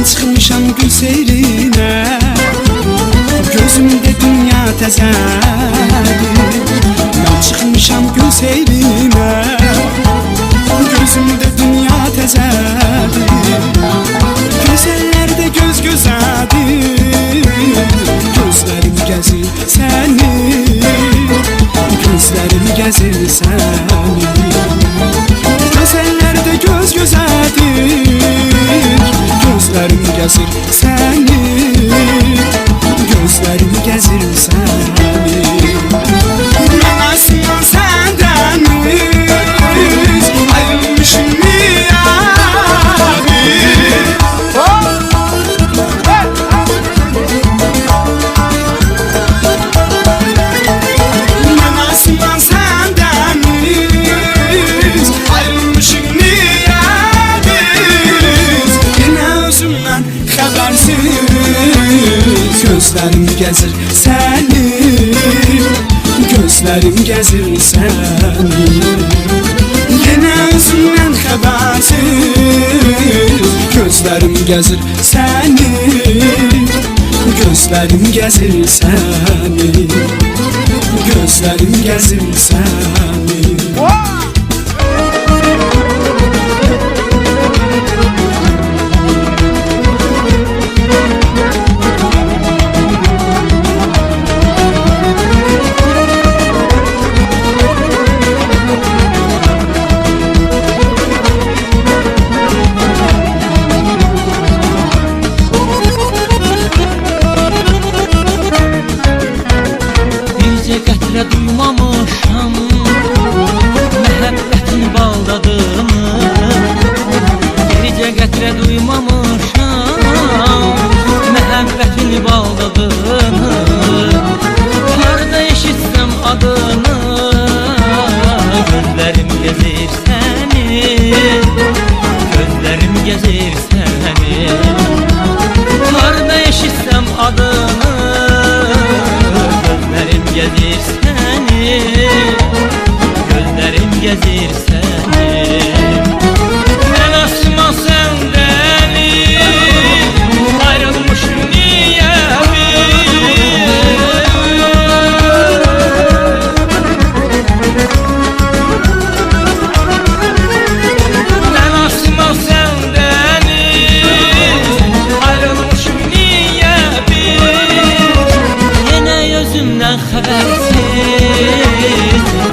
Çıxmışam gül seyrinə, gözümdə dünya təzədir. Mən çıxmışam gül seyrinə, gözümdə dünya təzədir. Gözəllərdə göz gözədir, gözlərim gəzir səni, gözlərim gəzir səni. Gözəllərdə göz gözədir, gözlərim gəzir səni, gözlərim gəzir səni. Mən aslında səndən biz ayrılmışım niyə biz? Mən aslında səndən biz ayrılmışım niyə biz? Yenə özümdən xəbərsiz gözlərim gəzir səni, gözlərim gəzir səni. Yenə özümdən xəbərsiz gözlərim gəzir səni, gözlərim gəzir səni, gözlərim gəzir səni. Duymamışam məhəbbətin baldadığını, bircə qətrə duymamışam məhəbbətin baldadığını. Harda eşitsəm adını, gözlərim gəzir səni, gözlərim gəzir səni. Harda eşitsəm adını, gözlərim gəzir səni, gözlərim gəzir səni. Mən asma səndən ayrılmışım niyə biz? Mən asma səndən ayrılmışım niyə biz? Yenə özümdən xəbərsiz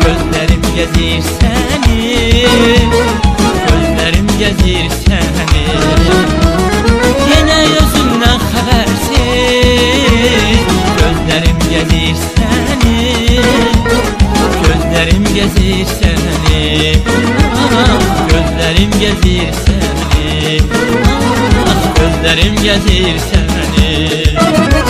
gözlərim gəzir səni, gözlərim gəzir səni. Yenə özümdən xəbərsiz gözlərim gəzir səni, gözlərim gəzir səni, gözlərim gəzir səni, gözlərim gəzir səni.